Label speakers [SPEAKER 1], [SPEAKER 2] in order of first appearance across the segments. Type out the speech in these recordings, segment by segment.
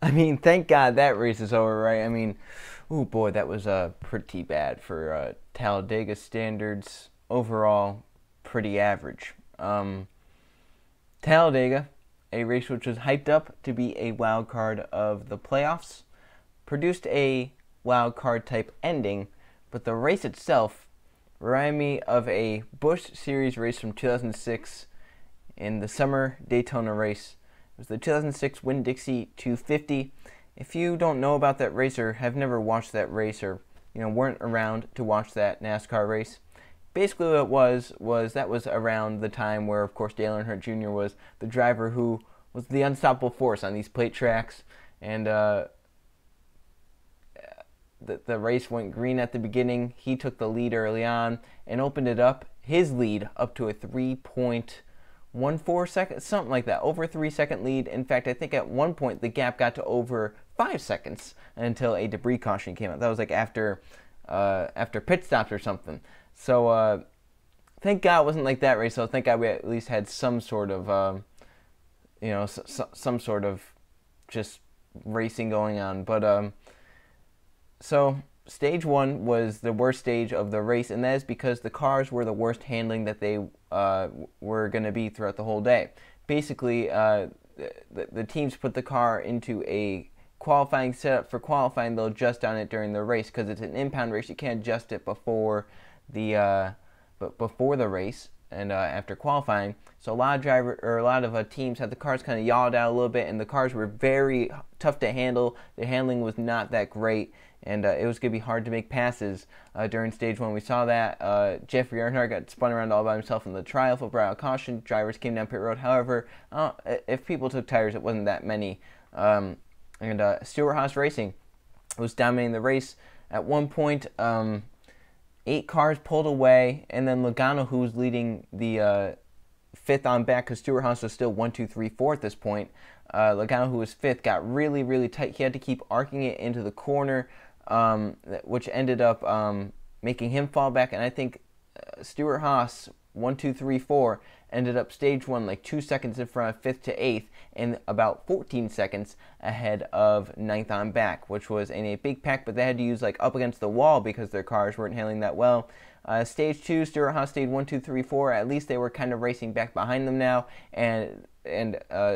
[SPEAKER 1] I mean, thank God that race is over, right? I mean, oh boy, that was pretty bad for Talladega standards. Overall, pretty average. Talladega, a race which was hyped up to be a wild card of the playoffs, produced a wild card type ending, but the race itself reminded me of a Busch Series race from 2006 in the summer Daytona race. It was the 2006 Winn-Dixie 250. If you don't know about that race or have never watched that race or weren't around to watch that NASCAR race, basically what it was that was around the time where, of course, Dale Earnhardt Jr. was the driver who was the unstoppable force on these plate tracks, and the race went green at the beginning. He took the lead early on and opened it up, his lead, up to a 3.14 seconds, something like that, over a 3-second lead. In fact, I think at one point the gap got to over 5 seconds until a debris caution came out. That was like after pit stops or something. So thank God it wasn't like that race. So thank God we at least had some sort of some sort of just racing going on. But so stage one was the worst stage of the race, and that is because the cars were the worst handling that they were going to be throughout the whole day. Basically, the teams put the car into a qualifying setup. For qualifying, they'll adjust on it during the race because it's an impound race. You can't adjust it before the race and after qualifying. So a lot of teams had the cars kind of yawed out a little bit, and the cars were very tough to handle. The handling was not that great, and it was going to be hard to make passes during stage one. We saw that Jeffrey Earnhardt got spun around all by himself in the trial for brought out caution. Drivers came down pit road. However, if people took tires, it wasn't that many. And Stewart-Haas Racing was dominating the race. At one point, 8 cars pulled away, and then Logano, who was leading the fifth on back, because Stewart-Haas was still 1, 2, 3, 4 at this point. Logano, who was fifth, got really, really tight. He had to keep arcing it into the corner, which ended up making him fall back. And I think Stewart-Haas, 1, 2, 3, 4, ended up stage one like 2 seconds in front of 5th to 8th and about 14 seconds ahead of 9th on back, which was in a big pack, but they had to use like up against the wall because their cars weren't handling that well. Stage 2, Stewart-Haas stayed 1, 2, 3, 4. At least they were kind of racing back behind them now, and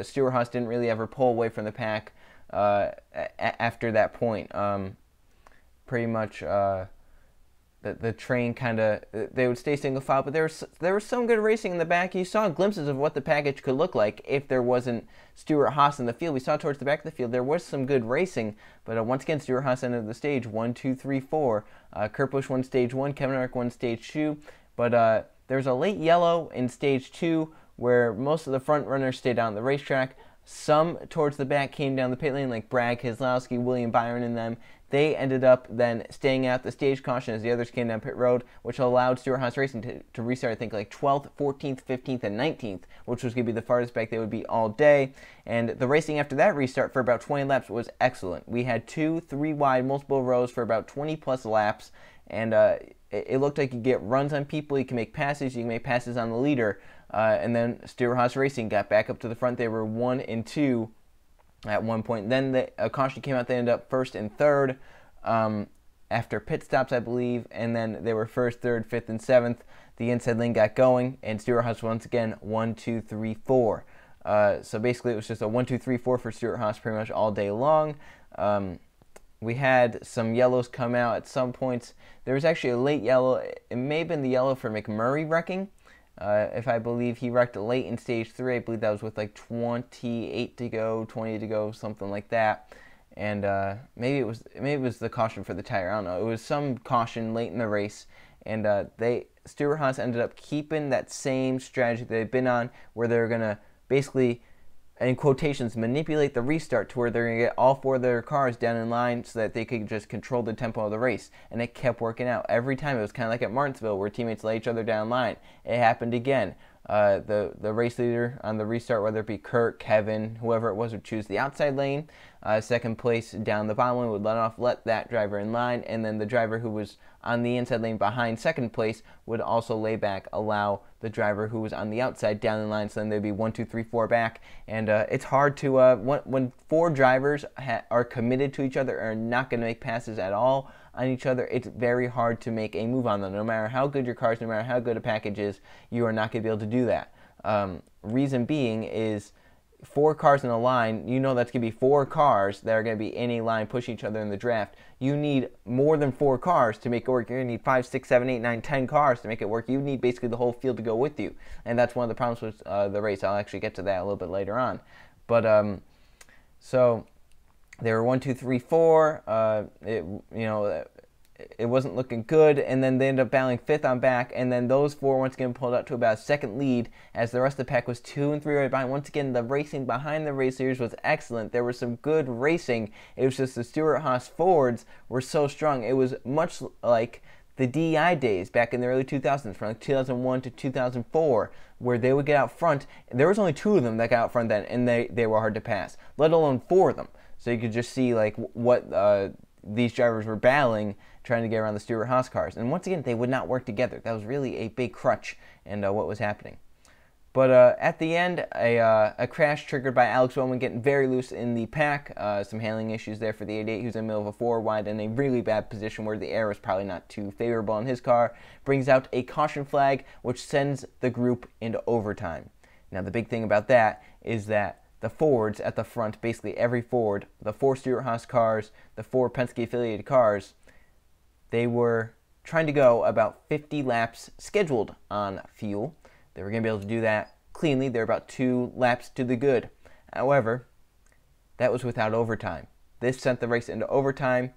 [SPEAKER 1] Stewart-Haas didn't really ever pull away from the pack after that point. Pretty much the train kind of, they would stay single file, but there was some good racing in the back. You saw glimpses of what the package could look like if there wasn't Stewart-Haas in the field. We saw towards the back of the field there was some good racing, but once again Stewart-Haas ended the stage 1, 2, 3, 4. Kurt Busch won stage 1, Kevin Harvick won stage 2, but there's a late yellow in stage 2 where most of the front runners stayed on the racetrack. Some towards the back came down the pit lane, like Brad Keselowski, William Byron, and them. They ended up then staying out the stage caution as the others came down pit road, which allowed Stewart-Haas Racing to restart, I think, like 12th, 14th, 15th, and 19th, which was going to be the farthest back they would be all day. And the racing after that restart for about 20 laps was excellent. We had 2 3-wide multiple rows for about 20-plus laps, and it looked like you get runs on people, you can make passes, you can make passes on the leader. And then Stewart-Haas Racing got back up to the front. They were 1 and 2 at one point. Then the caution came out. They ended up 1st and 3rd after pit stops, I believe. And then they were 1st, 3rd, 5th, and 7th. The inside lane got going, and Stewart-Haas once again 1, 2, 3, 4. So basically, it was just a 1, 2, 3, 4 for Stewart-Haas pretty much all day long. We had some yellows come out at some points. There was actually a late yellow. It may have been the yellow for McMurray wrecking. If I believe he wrecked late in stage 3, I believe that was with like 28 to go, 20 to go, something like that. And maybe it was the caution for the tire. I don't know. It was some caution late in the race, and Stewart-Haas ended up keeping that same strategy they've been on, where they're gonna basically, in quotations, manipulate the restart to where they're going to get all 4 of their cars down in line so that they could just control the tempo of the race. And it kept working out. Every time it was kind of like at Martinsville where teammates lay each other down line. It happened again. The race leader on the restart, whether it be Kurt, Kevin, whoever it was, would choose the outside lane. Second place down the bottom lane would let that driver in line, and then the driver who was on the inside lane behind second place would also lay back, allow the driver who was on the outside down the line. So then there'd be 1, 2, 3, 4 back, and it's hard to when 4 drivers are committed to each other, are not going to make passes at all on each other. It's very hard to make a move on them. No matter how good your car is, no matter how good a package is, you are not going to be able to do that. Reason being is 4 cars in a line, you know that's going to be 4 cars that are going to be in a line pushing each other in the draft. You need more than 4 cars to make it work. You're going to need 5, 6, 7, 8, 9, 10 cars to make it work. You need basically the whole field to go with you. And that's one of the problems with the race. I'll actually get to that a little bit later on. But so there were 1, 2, 3, 4. It wasn't looking good, and then they ended up battling 5th on back, and then those 4 once again pulled up to about a second lead as the rest of the pack was 2 and 3 right behind. Once again, the racing behind the race leaders was excellent. There was some good racing. It was just the Stewart-Haas Fords were so strong. It was much like the DEI days back in the early 2000s, from like 2001 to 2004, where they would get out front. There was only 2 of them that got out front then, and they were hard to pass, let alone 4 of them. So you could just see like what these drivers were battling, trying to get around the Stewart-Haas cars. And once again, they would not work together. That was really a big crutch in what was happening. But at the end, a crash triggered by Alex Bowman getting very loose in the pack. Some handling issues there for the 88. He was in the middle of a 4 wide in a really bad position where the air was probably not too favorable in his car. Brings out a caution flag, which sends the group into overtime. Now, the big thing about that is that the Fords at the front, basically every Ford, the 4 Stewart-Haas cars, the 4 Penske-affiliated cars, they were trying to go about 50 laps scheduled on fuel. They were going to be able to do that cleanly. They're about 2 laps to the good. However, that was without overtime. This sent the race into overtime,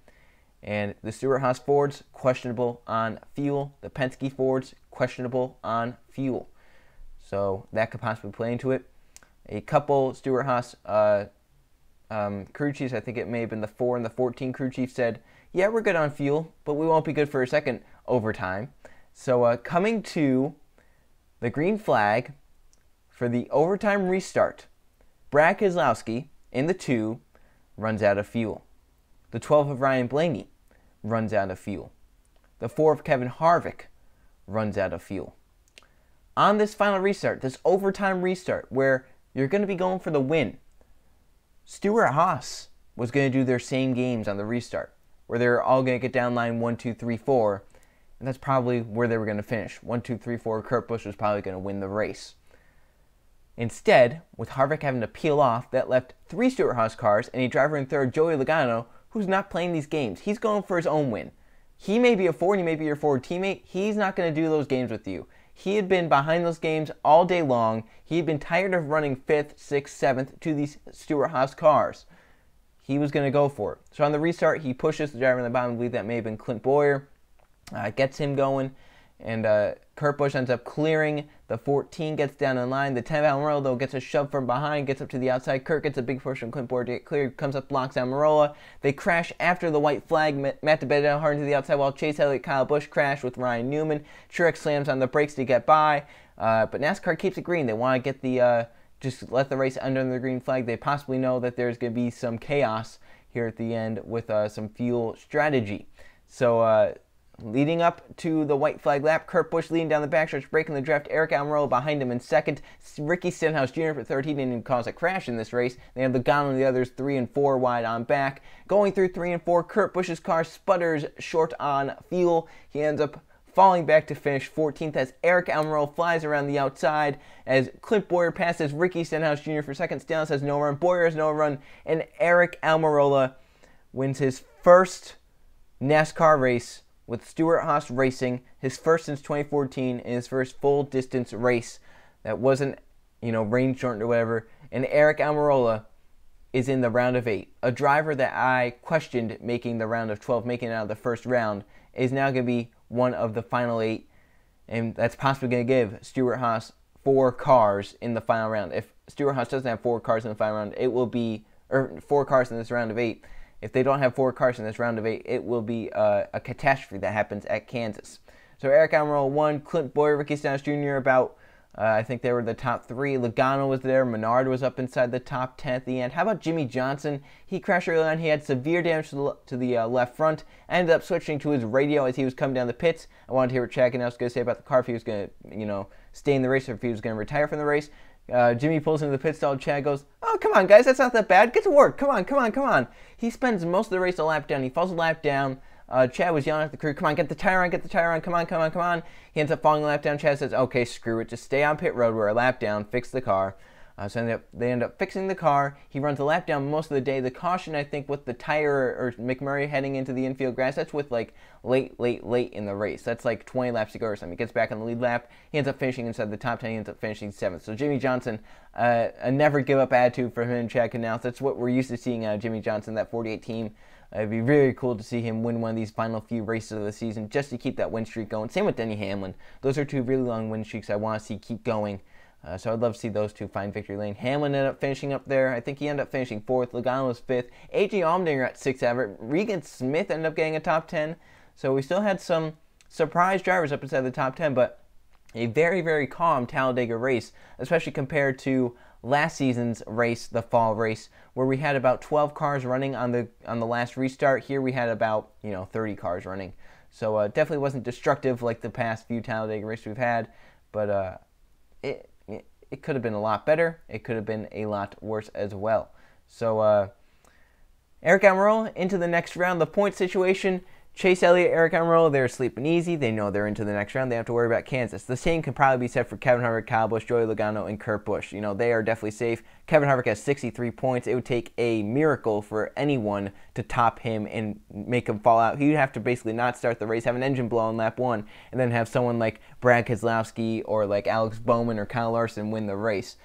[SPEAKER 1] and the Stewart-Haas Fords, questionable on fuel. The Penske Fords, questionable on fuel. So that could possibly play into it. A couple Stewart-Haas crew chiefs, I think it may have been the 4 and the 14 crew chiefs, said, yeah, we're good on fuel, but we won't be good for a second overtime. So coming to the green flag for the overtime restart, Brad Keselowski in the 2 runs out of fuel. The 12 of Ryan Blaney runs out of fuel. The 4 of Kevin Harvick runs out of fuel. On this final restart, this overtime restart, where you're going to be going for the win, Stewart-Haas was going to do their same games on the restart, where they're all going to get down line 1, 2, 3, 4, and that's probably where they were going to finish. 1, 2, 3, 4, Kurt Busch was probably going to win the race. Instead, with Harvick having to peel off, that left 3 Stewart-Haas cars and a driver in third, Joey Logano, who's not playing these games. He's going for his own win. He may be a Ford, he may be your Ford teammate. He's not going to do those games with you. He had been behind those games all day long. He had been tired of running 5th, 6th, 7th to these Stewart-Haas cars. He was going to go for it. So on the restart, he pushes the driver in the bottom. I believe that may have been Clint Bowyer. Gets him going. And Kurt Busch ends up clearing. The 14 gets down in line. The 10 of Almirola, though, gets a shove from behind, gets up to the outside. Kurt gets a big push from Clint Bowyer to get cleared. Comes up, blocks Almirola. They crash after the white flag. Matt DiBenedetto down hard to the outside while Chase Elliott, Kyle Busch crash with Ryan Newman. Truex slams on the brakes to get by. But NASCAR keeps it green. They want to get the... just let the race end under the green flag. They possibly know that there's going to be some chaos here at the end with some fuel strategy. So leading up to the white flag lap, Kurt Busch leading down the backstretch, breaking the draft. Eric Almirola behind him in second. Ricky Stenhouse Jr. for third. He didn't even cause a crash in this race. They have Logano and the others 3 and 4 wide on back. Going through 3 and 4, Kurt Busch's car sputters short on fuel. He ends up falling back to finish 14th as Eric Almirola flies around the outside as Clint Bowyer passes Ricky Stenhouse Jr. for second. Stenhouse has no run, Bowyer has no run, and Eric Almirola wins his first NASCAR race with Stewart-Haas Racing, his first since 2014, and his first full distance race that wasn't, rain shortened or whatever. And Eric Almirola is in the round of 8. A driver that I questioned making the round of 12, making it out of the first round, is now going to be one of the final 8, and that's possibly going to give Stewart-Haas 4 cars in the final round. If Stewart-Haas doesn't have 4 cars in the final round, it will be, or 4 cars in this round of 8. If they don't have 4 cars in this round of 8, it will be a catastrophe that happens at Kansas. So Eric Almirola won. Clint Bowyer, Ricky Stenhouse Jr. about I think they were the top 3. Logano was there. Menard was up inside the top 10 at the end. How about Jimmy Johnson? He crashed early on. He had severe damage to the left front. Ended up switching to his radio as he was coming down the pits. I wanted to hear what Chad Knaus was going to say about the car, if he was going to, stay in the race or if he was going to retire from the race. Jimmy pulls into the pit stall. Chad goes, "Oh, come on, guys. That's not that bad. Get to work. Come on, come on, come on." He spends most of the race a lap down. He falls a lap down. Chad was yelling at the crew, "Come on, get the tire on, get the tire on, come on, come on, come on." He ends up falling a lap down. Chad says, "Okay, screw it. Just stay on pit road. We're a lap down. Fix the car." So they end up fixing the car. He runs a lap down most of the day. The caution, I think, with the tire or McMurray heading into the infield grass, that's with like late in the race. That's like 20 laps to go or something. He gets back on the lead lap. He ends up finishing inside the top 10. He ends up finishing 7th. So Jimmy Johnson, a never give up attitude for him and Chad Knaus. That's what we're used to seeing out of Jimmy Johnson, that 48 team. It'd be really cool to see him win one of these final few races of the season just to keep that win streak going. Same with Denny Hamlin. Those are 2 really long win streaks I want to see keep going. So I'd love to see those 2 find victory lane. Hamlin ended up finishing up there. I think he ended up finishing 4th. Logano was 5th. A.J. Allmendinger at 6th Everett. Regan Smith ended up getting a top 10. So we still had some surprise drivers up inside the top 10, but a very, very calm Talladega race, especially compared to last season's race, the fall race, where we had about 12 cars running on the last restart. Here we had about 30 cars running. So definitely wasn't destructive like the past few Talladega races we've had, but it could have been a lot better. It could have been a lot worse as well. So Eric Almirola into the next round. The point situation, Chase Elliott, Eric Almirola, they're sleeping easy. They know they're into the next round. They have to worry about Kansas. The same can probably be said for Kevin Harvick, Kyle Busch, Joey Logano, and Kurt Busch. They are definitely safe. Kevin Harvick has 63 points. It would take a miracle for anyone to top him and make him fall out. He'd have to basically not start the race, have an engine blow on lap 1, and then have someone like Brad Keselowski or like Alex Bowman or Kyle Larson win the race.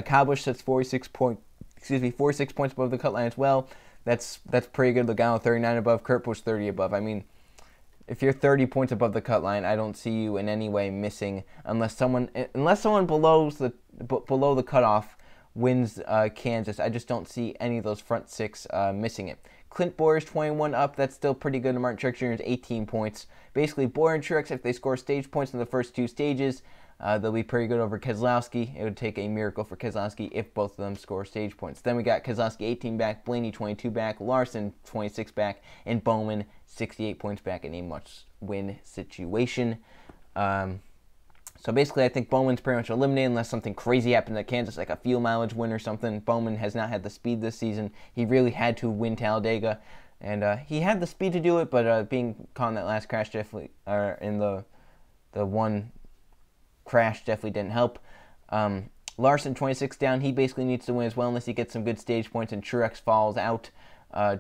[SPEAKER 1] Kyle Busch sits 46 points above the cut line as well. That's pretty good. Logano 39 above, Kurt Busch 30 above. I mean, if you're 30 points above the cut line, I don't see you in any way missing unless someone below the cutoff wins Kansas. I just don't see any of those front 6 missing it. Clint Bowyer's 21 up. That's still pretty good. Martin Truex Jr.'s 18 points. Basically, Bowyer and Truex, if they score stage points in the first 2 stages, they'll be pretty good over Keselowski. It would take a miracle for Keselowski if both of them score stage points. Then we got Keselowski 18 back, Blaney 22 back, Larson 26 back, and Bowman 68 points back in a must-win situation. So basically, I think Bowman's pretty much eliminated unless something crazy happens at Kansas, like a fuel mileage win or something. Bowman has not had the speed this season. He really had to win Talladega, and he had the speed to do it, but being caught in that last crash definitely, in the one crash definitely didn't help. Larson 26 down. He basically needs to win as well unless he gets some good stage points and Truex falls out.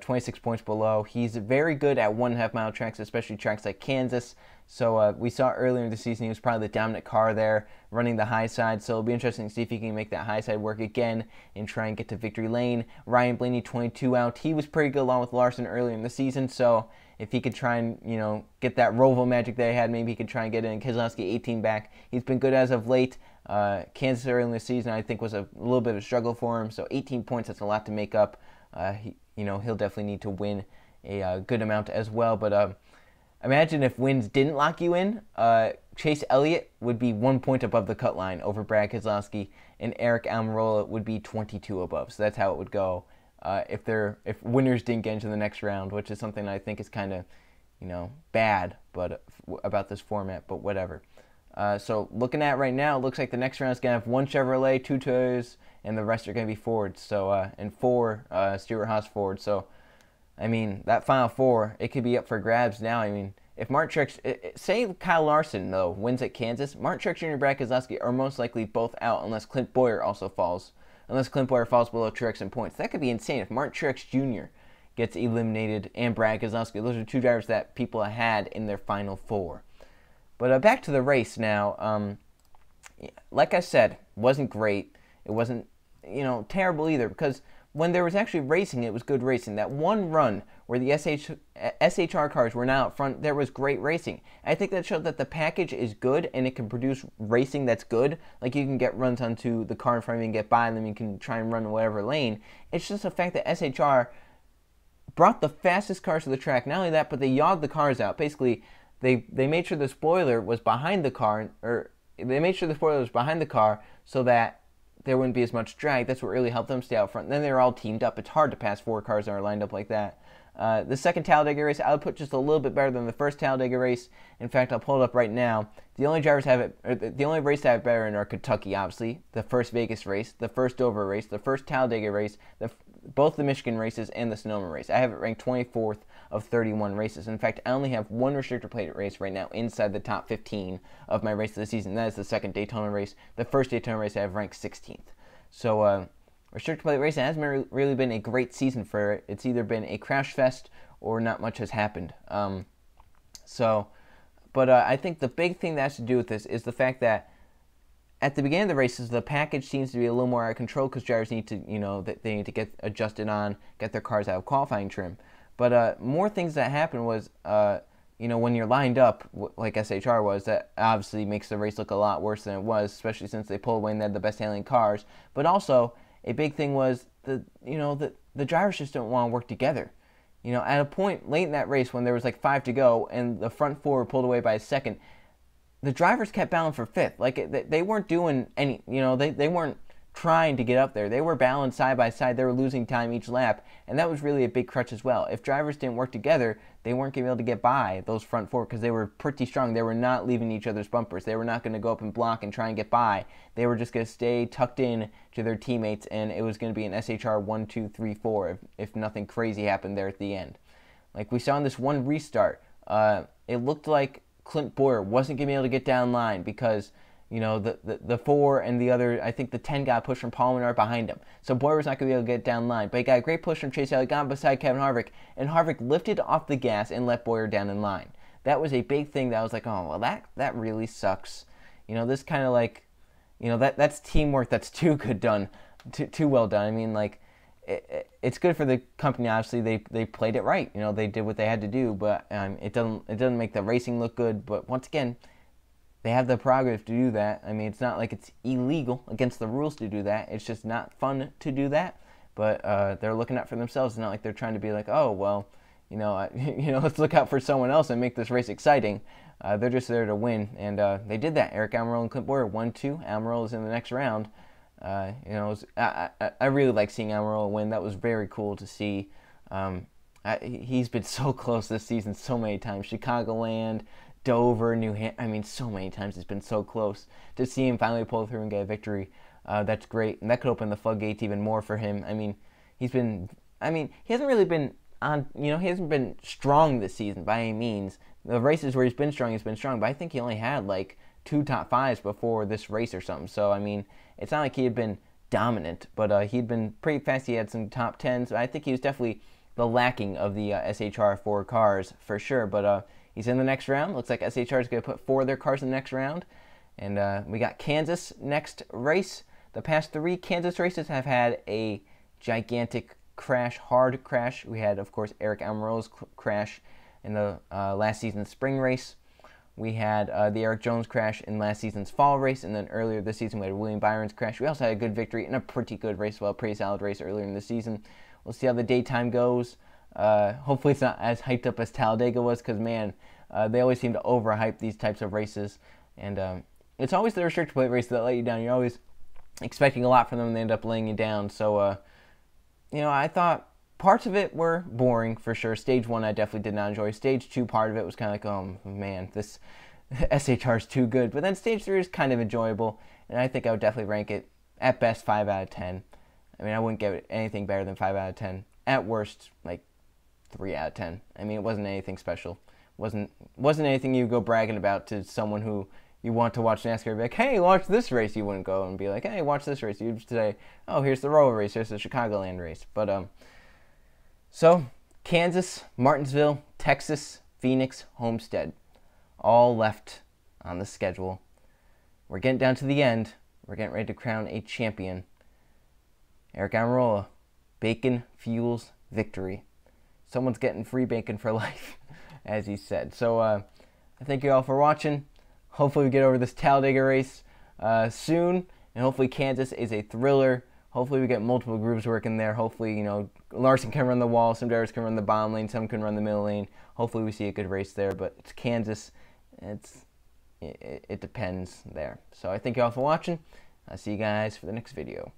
[SPEAKER 1] 26 points below. He's very good at 1.5 mile tracks, especially tracks like Kansas. So we saw earlier in the season he was probably the dominant car there, running the high side. So it'll be interesting to see if he can make that high side work again and try and get to victory lane. Ryan Blaney 22 out. He was pretty good along with Larson earlier in the season. So if he could try and get that Roval magic that he had, maybe he could try and get in. Keselowski 18 back. He's been good as of late. Kansas early in the season I think was a little bit of a struggle for him. So 18 points, that's a lot to make up. He'll definitely need to win a good amount as well. But imagine if wins didn't lock you in. Chase Elliott would be 1 point above the cut line over Brad Keselowski, and Eric Almirola would be 22 above. So that's how it would go if winners didn't get into the next round, which is something I think is kind of bad, but about this format. But whatever. So looking at right now, it looks like the next round is going to have 1 Chevrolet, 2 Toyotas, and the rest are going to be Fords. So and 4 Stewart-Haas Fords. So I mean, that final 4, it could be up for grabs now. I mean, if Martin Truex, say Kyle Larson though wins at Kansas, Martin Truex Jr. and Brad Keselowski are most likely both out unless Clint Bowyer also falls. Unless Clint Bowyer falls below Truex in points, that could be insane if Martin Truex Jr. gets eliminated and Brad Keselowski. Those are 2 drivers that people had in their final 4. But back to the race now. Like I said, wasn't great. It wasn't, terrible either, because when there was actually racing, it was good racing. That one run where the SHR cars were now out front, there was great racing. I think that showed that the package is good and it can produce racing that's good. Like you can get runs onto the car in front of you and get by them. You can try and run in whatever lane. It's just the fact that SHR brought the fastest cars to the track. Not only that, but they yawed the cars out. Basically, they made sure the spoiler was behind the car, or they made sure the spoiler was behind the car so that there wouldn't be as much drag. That's what really helped them stay out front. And then they were all teamed up. It's hard to pass 4 cars that are lined up like that. The second Talladega race, I would put just a little bit better than the first Talladega race. In fact, I'll pull it up right now. The only race that have better in are Kentucky, obviously, the first Vegas race, the first Dover race, the first Talladega race, both the Michigan races, and the Sonoma race. I have it ranked 24th of 31 races. In fact, I only have one restrictor plate race right now inside the top 15 of my race of the season. That is the second Daytona race. The first Daytona race I have ranked 16th. So, restrictor plate racing hasn't really been a great season for it. It's either been a crash fest or not much has happened. But I think the big thing that has to do with this is the fact that at the beginning of the races, the package seems to be a little more out of control because drivers need to, they need to get adjusted on, get their cars out of qualifying trim. But more things that happened was, when you're lined up, like SHR was, that obviously makes the race look a lot worse than it was, especially since they pulled away and they had the best handling cars. But also, a big thing was the drivers just don't want to work together. At a point late in that race when there was like 5 to go and the front 4 were pulled away by a second, the drivers kept battling for 5th. Like they weren't doing any, they weren't trying to get up there. They were balanced side by side. They were losing time each lap, and that was really a big crutch as well. If drivers didn't work together, they weren't going to be able to get by those front 4 because they were pretty strong. They were not leaving each other's bumpers. They were not going to go up and block and try and get by. They were just going to stay tucked in to their teammates, and it was going to be an SHR 1, 2, 3, 4 if nothing crazy happened there at the end. Like we saw in this one restart, it looked like Clint Boyer wasn't going to be able to get down line because the 4 and the other, I think the 10 got pushed from Paul Menard behind him. So Boyer was not going to be able to get down line. But he got a great push from Chase Elliott, got beside Kevin Harvick, and Harvick lifted off the gas and let Boyer down in line. That was a big thing that I was like, oh, well, that really sucks. This kind of like, that's teamwork that's too good done, too well done. I mean, like, it's good for the company, obviously. They played it right. They did what they had to do, but it doesn't make the racing look good. But once again, they have the prerogative to do that. I mean, it's not like it's illegal against the rules to do that. It's just not fun to do that. But they're looking out for themselves. It's not like they're trying to be like, oh, well, let's look out for someone else and make this race exciting. They're just there to win, and they did that. Eric Almirola and Clint Boyer 1-2. Almirola is in the next round. I really like seeing Almirola win. That was very cool to see. He's been so close this season so many times. Chicagoland, Dover, New Hampshire. I mean, so many times it's been so close. To see him finally pull through and get a victory, that's great. And that could open the floodgates even more for him. I mean, he hasn't really been on, he hasn't been strong this season by any means. The races where he's been strong, but I think he only had like 2 top 5s before this race or something. So, I mean, it's not like he had been dominant, but he'd been pretty fast. He had some top 10s. I think he was definitely the lacking of the SHR 4 cars for sure, but he's in the next round. Looks like SHR is going to put 4 of their cars in the next round. And we got Kansas next race. The past 3 Kansas races have had a gigantic crash, hard crash. We had, of course, Eric Almirola's crash in the last season's spring race. We had the Eric Jones crash in last season's fall race, and then earlier this season we had William Byron's crash. We also had a good victory and a pretty good race, well, a pretty solid race earlier in the season. We'll see how the daytime goes. Hopefully it's not as hyped up as Talladega was, because, man, they always seem to overhype these types of races. And it's always the restrictor plate race that let you down. You're always expecting a lot from them, and they end up laying you down. So, I thought parts of it were boring, for sure. Stage 1 I definitely did not enjoy. Stage 2, part of it was kind of like, oh, man, this SHR is too good. But then Stage 3 is kind of enjoyable, and I think I would definitely rank it, at best, 5 out of 10. I mean, I wouldn't give it anything better than 5 out of 10. At worst, like 3 out of 10. I mean, it wasn't anything special. Wasn't anything you go bragging about to someone who you want to watch NASCAR. Be like, hey, watch this race. You wouldn't go and be like, hey, watch this race. You'd say, oh, here's the Roval race. Here's the Chicagoland race. But so Kansas, Martinsville, Texas, Phoenix, Homestead, all left on the schedule. We're getting down to the end. We're getting ready to crown a champion. Eric Almirola, bacon fuels victory. Someone's getting free bacon for life, as he said. So I thank you all for watching. Hopefully we get over this Talladega race soon, and hopefully Kansas is a thriller. Hopefully we get multiple grooves working there. Hopefully, Larson can run the wall, some drivers can run the bottom lane, some can run the middle lane. Hopefully we see a good race there, but it's Kansas. it depends there. So I thank you all for watching. I'll see you guys for the next video.